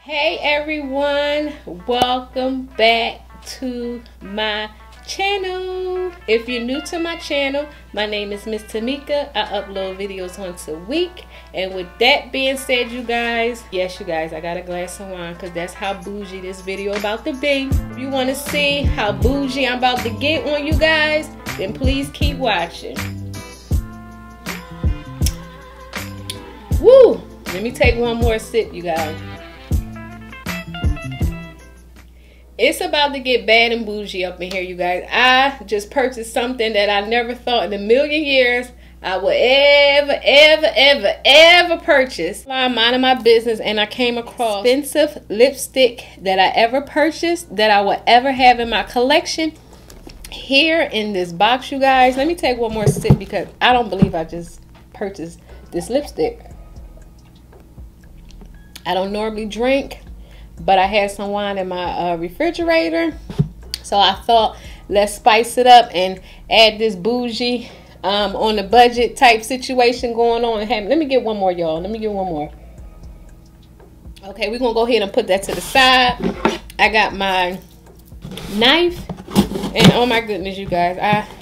Hey everyone, welcome back to my channel. If you're new to my channel, my name is Miss Tamika. I upload videos once a week. And with that being said, you guys, yes you guys, I got a glass of wine because that's how bougie this video about to be. If you want to see how bougie I'm about to get on you guys, then please keep watching. Woo! Let me take one more sip, you guys. It's about to get bad and bougie up in here, you guys. I just purchased something that I never thought in a million years I would ever purchase. I'm minding my business and I came across expensive lipstick that I ever purchased, that I would ever have in my collection. Here in this box, you guys. Let me take one more sip because I don't believe I just purchased this lipstick. I don't normally drink, but I had some wine in my refrigerator, so I thought let's spice it up and add this bougie on the budget type situation going on. Let me get one more, y'all. Let me get one more. Okay, we're gonna go ahead and put that to the side. I got my knife, and oh my goodness, you guys,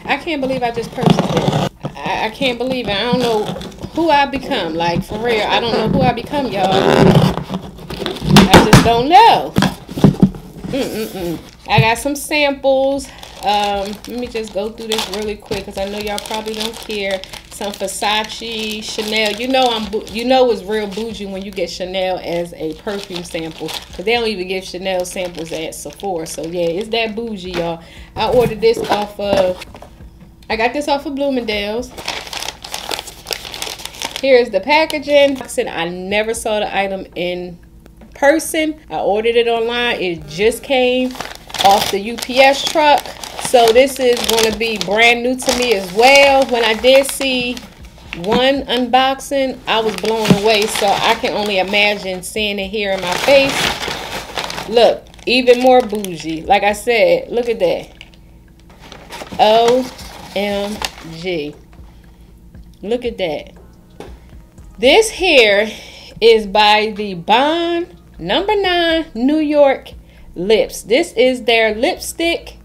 I can't believe I just purchased it. I can't believe it. I don't know who I become, like, for real. I don't know who I become, y'all. I just don't know. I got some samples. Let me just go through this really quick because I know y'all probably don't care. Some Versace, Chanel. You know it's real bougie when you get Chanel as a perfume sample, because they don't even give Chanel samples at Sephora. So yeah, it's that bougie, y'all. I ordered this off of. I got this off of Bloomingdale's. Here's the packaging. I never saw the item in person. I ordered it online. It just came off the UPS truck. So this is going to be brand new to me as well. When I did see one unboxing, I was blown away. So I can only imagine seeing it here in my face. Look, even more bougie. Like I said, look at that. OMG. Look at that. This here is by the Bond No. 9 New York Lips. This is their lipstick.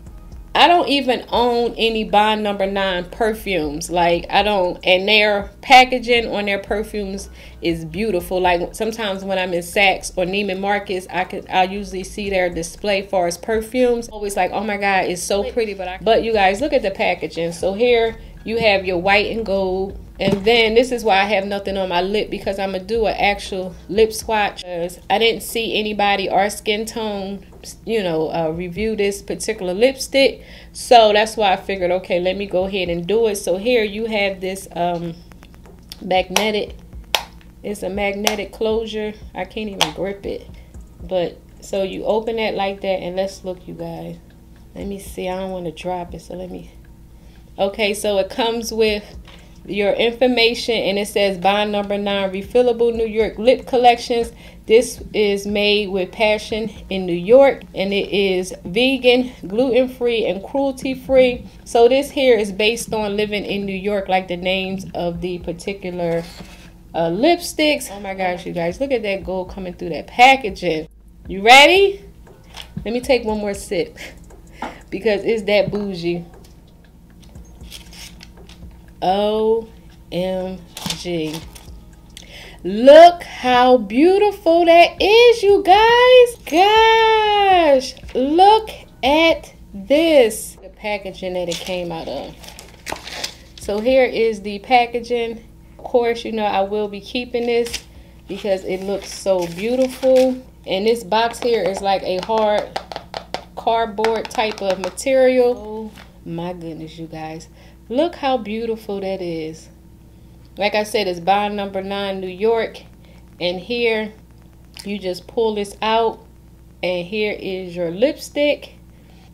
I don't even own any Bond No. 9 perfumes. Like, I don't, and their packaging on their perfumes is beautiful. Like, sometimes when I'm in Saks or Neiman Marcus, I usually see their display for as perfumes. Always like, oh my God, it's so pretty. But you guys, look at the packaging. So here you have your white and gold. And then this is why I have nothing on my lip, because I'm going to do an actual lip swatch. I didn't see anybody our skin tone, you know, review this particular lipstick. So that's why I figured, okay, let me go ahead and do it. So here you have this magnetic, it's a magnetic closure. I can't even grip it. But so you open that like that, and let's look, you guys. Let me see. I don't want to drop it, so let me. Okay, so it comes with your information, and it says Bond No. 9 refillable New York lip collections. This is made with passion in New York, and it is vegan, gluten-free, and cruelty-free. So this here is based on living in New York, like the names of the particular lipsticks. Oh my gosh, you guys, look at that gold coming through that packaging. You ready? Let me take one more sip because it's that bougie. OMG. Look how beautiful that is, you guys. Gosh, look at this. The packaging that it came out of. So here is the packaging. Of course, you know I will be keeping this because it looks so beautiful. And this box here is like a hard cardboard type of material. Oh my goodness, you guys. Look how beautiful that is. Like I said, it's Bond No. 9 New York. And here, you just pull this out. And here is your lipstick.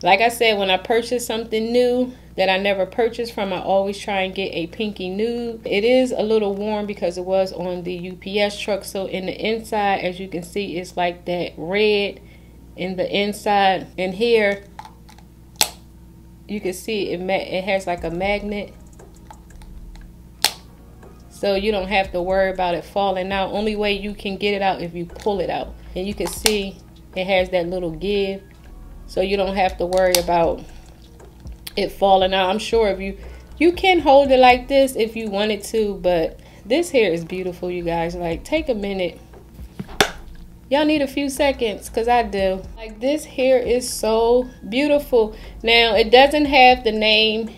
Like I said, when I purchase something new that I never purchased from, I always try and get a pinky nude. It is a little warm because it was on the UPS truck. So in the inside, as you can see, it's like that red in the inside. And here, you can see it has like a magnet. So you don't have to worry about it falling out. Only way you can get it out if you pull it out. and you can see it has that little give, so you don't have to worry about it falling out. I'm sure if you can hold it like this if you wanted to, but this here is beautiful, you guys. Like, take a minute. Y'all need a few seconds, because I do. Like, this here is so beautiful. Now, it doesn't have the name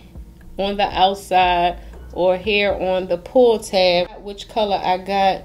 on the outside or here on the pull tab which color I got.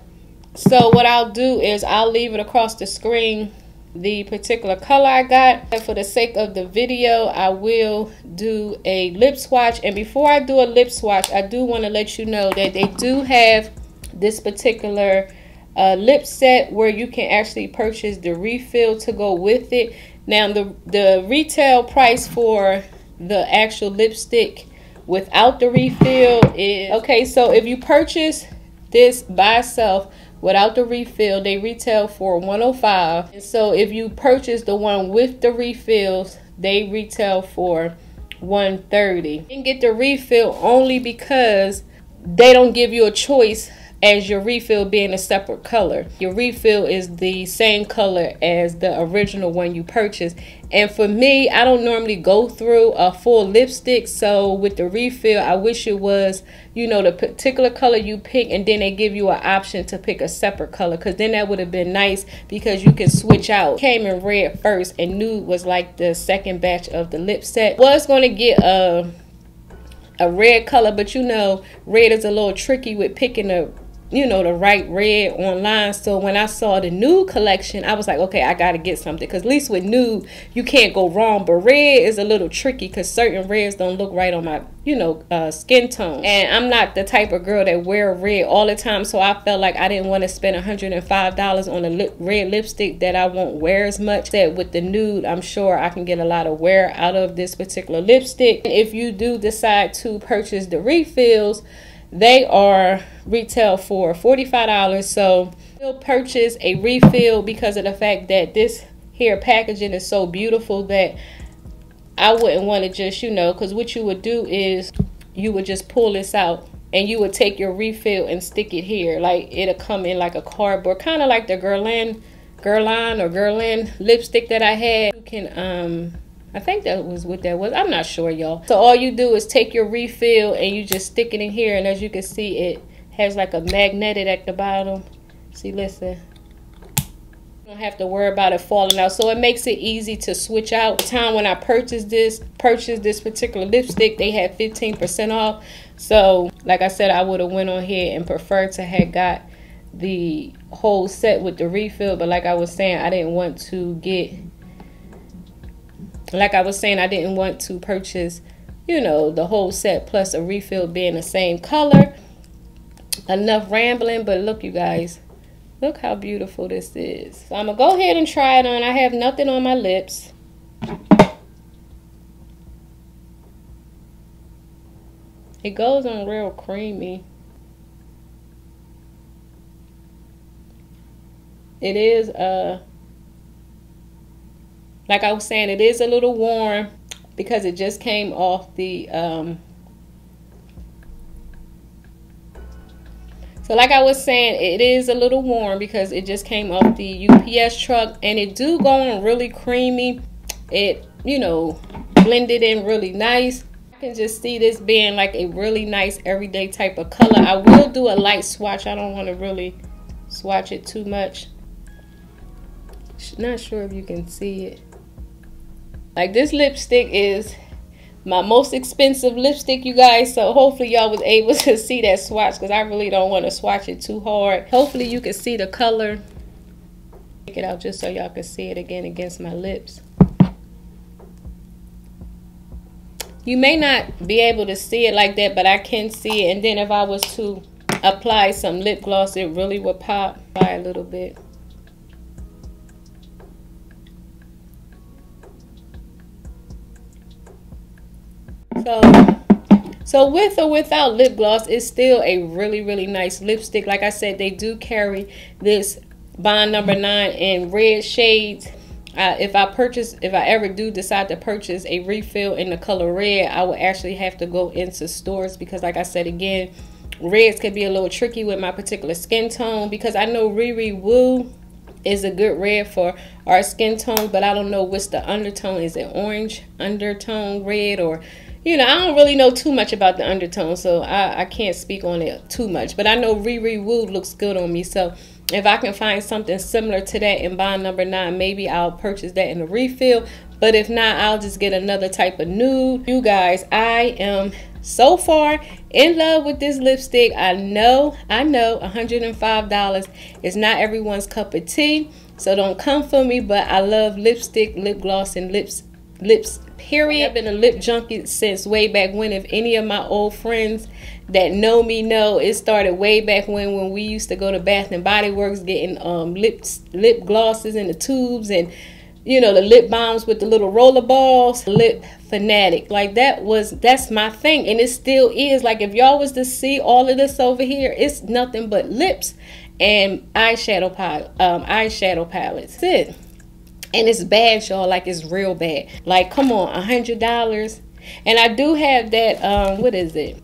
So what I'll do is I'll leave it across the screen, the particular color I got. And for the sake of the video, I will do a lip swatch. And before I do a lip swatch, I do want to let you know that they do have this particular lip set where you can actually purchase the refill to go with it. Now the retail price for the actual lipstick without the refill is okay. So if you purchase this by itself without the refill, they retail for $105. And so if you purchase the one with the refills, they retail for $130. You can get the refill only because they don't give you a choice as your refill being a separate color. Your refill is the same color as the original one you purchased. And for me, I don't normally go through a full lipstick, so with the refill, I wish it was, you know, the particular color you pick, and then they give you an option to pick a separate color, because then that would have been nice, because you can switch out. Came in red first, and nude was like the second batch of the lip set. Was going to get a red color, but you know, red is a little tricky with picking the right red online. So when I saw the nude collection, I was like, okay, I gotta get something, because at least with nude you can't go wrong. But red is a little tricky because certain reds don't look right on my skin tone, and I'm not the type of girl that wear red all the time, so I felt like I didn't want to spend $105 on a red lipstick that I won't wear as much. That with the nude, I'm sure I can get a lot of wear out of this particular lipstick. If you do decide to purchase the refills, they are retail for $45. So you'll purchase a refill because of the fact that this here packaging is so beautiful that I wouldn't want to just, because what you would do is you would just pull this out and you would take your refill and stick it here. Like, it'll come in like a cardboard, kind of like the Guerlain lipstick that I had. You can I think that was what that was. I'm not sure, y'all. So all you do is take your refill and you just stick it in here. And as you can see, it has like a magnet at the bottom. See, listen. You don't have to worry about it falling out. So it makes it easy to switch out. The time when I purchased this particular lipstick, they had 15% off. So like I said, I would have went on here and preferred to have got the whole set with the refill. But like I was saying, I didn't want to purchase, the whole set plus a refill being the same color. Enough rambling, but look, you guys. Look how beautiful this is. So I'm going to go ahead and try it on. I have nothing on my lips. It goes on real creamy. It is, like I was saying, it is a little warm because it just came off the, so like I was saying, it is a little warm because it just came off the UPS truck, and it do go on really creamy. It, blended in really nice. I can just see this being like a really nice everyday type of color. I will do a light swatch. I don't want to really swatch it too much. Not sure if you can see it. Like, this lipstick is my most expensive lipstick, you guys. So hopefully y'all was able to see that swatch, because I really don't want to swatch it too hard. Hopefully you can see the color. Take it out just so y'all can see it again against my lips. You may not be able to see it like that, but I can see it. And then if I was to apply some lip gloss, it really would pop by a little bit. So with or without lip gloss, it's still a really, really nice lipstick. Like I said, they do carry this Bond number 9 in red shades. If I ever do decide to purchase a refill in the color red, I will actually have to go into stores, because like I said again, reds can be a little tricky with my particular skin tone, because I know Riri Woo is a good red for our skin tone, but I don't know what's the undertone. Is it orange undertone red, or you know, I don't really know too much about the undertone, so I can't speak on it too much. But I know Riri Woo looks good on me, so if I can find something similar to that in bond number 9, maybe I'll purchase that in a refill. But if not, I'll just get another type of nude. You guys, I am so far in love with this lipstick. I know $105 is not everyone's cup of tea, so don't come for me, but I love lipstick, lip gloss, and lips period. I've been a lip junkie since way back when. If any of my old friends that know me know, it started way back when we used to go to Bath and Body Works getting lip glosses in the tubes, and you know, the lip balms with the little roller balls. Lip fanatic, like that's my thing, and it still is. Like, if y'all was to see all of this over here, it's nothing but lips and eyeshadow palettes. That's it. And it's bad, y'all. Like, it's real bad. Like, come on, $100. And I do have that what is it,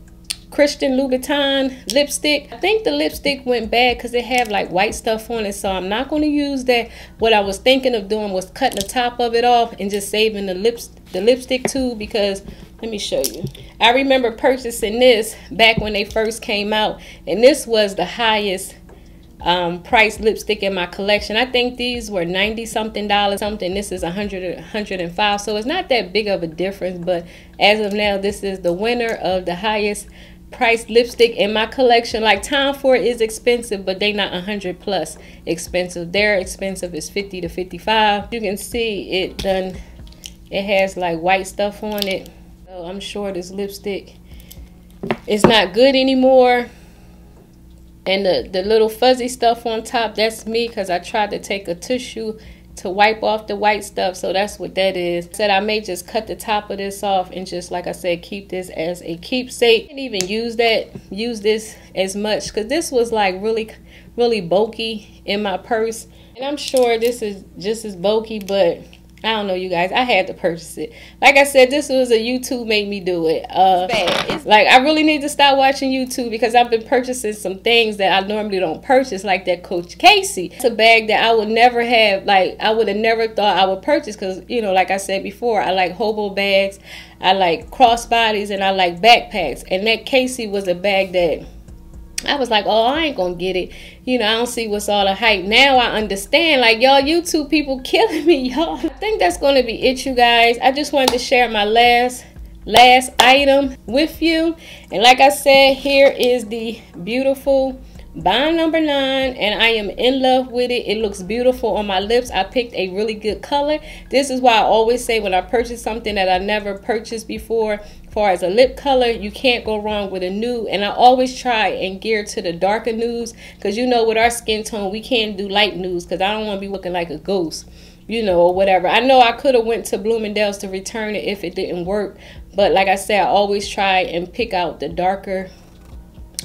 Christian Louboutin lipstick. I think the lipstick went bad because it had like white stuff on it, so I'm not going to use that. What I was thinking of doing was cutting the top of it off and just saving the lipstick tube, because let me show you. I remember purchasing this back when they first came out, and this was the highest price lipstick in my collection. I think these were $90 something. This is $105, so it's not that big of a difference. But as of now, this is the winner of the highest price lipstick in my collection. Like, Tom Ford is expensive, but they not 100 plus expensive. Their expensive is 50 to 55. You can see it has like white stuff on it, so I'm sure this lipstick is not good anymore. And the little fuzzy stuff on top, that's me, because I tried to take a tissue to wipe off the white stuff. So that's what that is. I said I may just cut the top of this off and just, like I said, keep this as a keepsake. I didn't even use this as much, because this was like really bulky in my purse. And I'm sure this is just as bulky, but I don't know, you guys. I had to purchase it. Like I said, this was a YouTube made me do it. It's like, I really need to stop watching YouTube, because I've been purchasing some things that I normally don't purchase, like that Coach Casey. It's a bag that I would never have, like, I would have never thought I would purchase, because, you know, like I said before, I like hobo bags, I like crossbodies, and I like backpacks. And that Casey was a bag that I was like, oh, I ain't gonna get it. You know, I don't see what's all the hype. Now I understand. Like, y'all YouTube people killing me, y'all. I think that's gonna be it, you guys. I just wanted to share my last item with you. And like I said, here is the beautiful bond number 9, and I am in love with it. It looks beautiful on my lips. I picked a really good color. This is why I always say, when I purchase something that I never purchased before, as far as a lip color, you can't go wrong with a nude. And I always try and gear to the darker nudes, because you know, with our skin tone, we can't do light nudes, because I don't want to be looking like a ghost, you know, or whatever. I know I could have went to Bloomingdale's to return it if it didn't work, but like I said, I always try and pick out the darker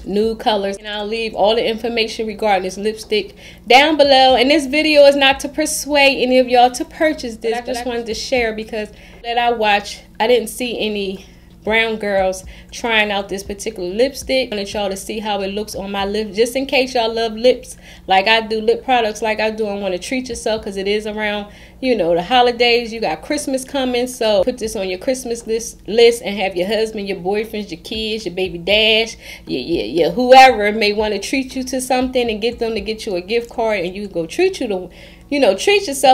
nude colors. And I'll leave all the information regarding this lipstick down below. And this video is not to persuade any of y'all to purchase this. I just wanted to share, because that I watched, I didn't see any brown girls trying out this particular lipstick. I wanted y'all to see how it looks on my lips, just in case y'all love lips like I do, lip products like I do, and want to treat yourself, because it is around, you know, the holidays. You got Christmas coming, so put this on your Christmas list and have your husband, your boyfriends, your kids, your baby dash, your whoever may want to treat you to something, and get them to get you a gift card, and you go treat yourself.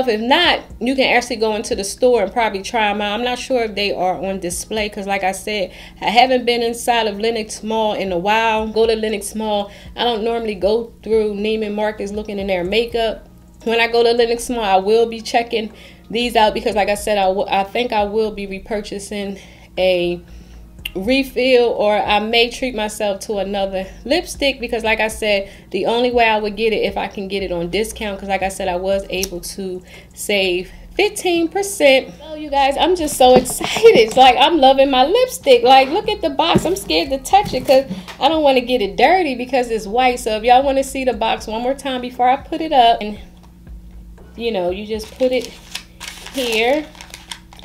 If not, you can actually go into the store and probably try them out. I'm not sure if they are on display, because like I said, I haven't been inside of Lenox Mall in a while. Go to Lenox Mall. I don't normally go through Neiman Marcus looking in their makeup. When I go to Lenox Mall, I will be checking these out, because like I said, I think I will be repurchasing a refill, or I may treat myself to another lipstick, because like I said, the only way I would get it if I can get it on discount, because like I said, I was able to save 15%. So you guys, I'm just so excited. It's like, I'm loving my lipstick. Like, look at the box. I'm scared to touch it, because I don't want to get it dirty, because it's white. So if y'all want to see the box one more time before I put it up, and you know, you just put it here.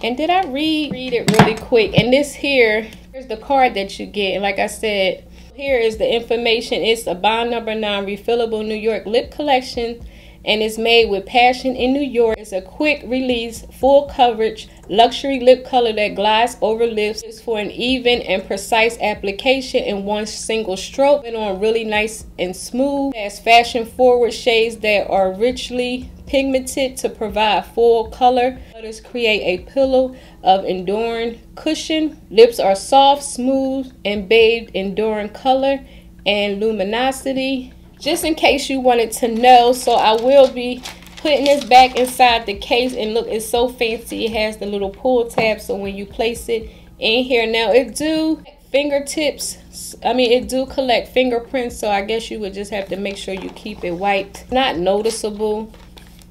And did I read it really quick? And this here's the card that you get. And like I said, here is the information. It's a bond number 9 refillable New York lip collection. and it's made with passion in New York. It's a quick release, full coverage, luxury lip color that glides over lips. It's for an even and precise application in one single stroke. And on really nice and smooth. It has fashion forward shades that are richly pigmented to provide full color. Colors create a pillow of enduring cushion. Lips are soft, smooth, and bathed in enduring color and luminosity. Just in case you wanted to know, so I will be putting this back inside the case, and look, it's so fancy. It has the little pull tab, so when you place it in here, now it do fingertips, it do collect fingerprints, so I guess you would just have to make sure you keep it wiped. Not noticeable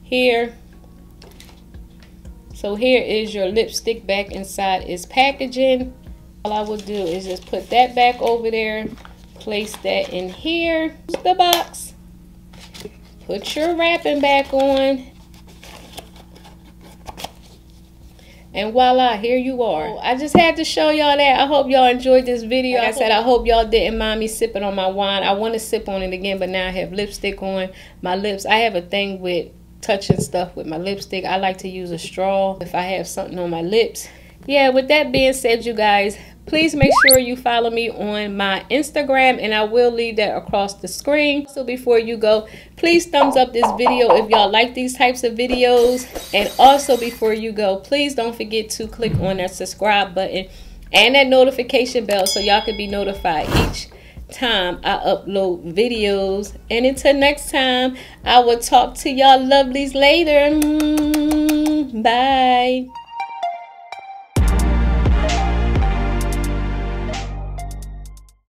here. So here is your lipstick back inside its packaging. All I will do is just put that back over there, place that in here, the box, put your wrapping back on, and voila, here you are. I just had to show y'all that. I hope y'all enjoyed this video. Like I said, I hope y'all didn't mind me sipping on my wine. I want to sip on it again, but now I have lipstick on my lips. I have a thing with touching stuff with my lipstick. I like to use a straw if I have something on my lips. Yeah, with that being said, you guys, please make sure you follow me on my Instagram, and I will leave that across the screen. So before you go, please thumbs up this video if y'all like these types of videos. And also before you go, please don't forget to click on that subscribe button and that notification bell so y'all can be notified each time I upload videos. And until next time, I will talk to y'all lovelies later. Bye.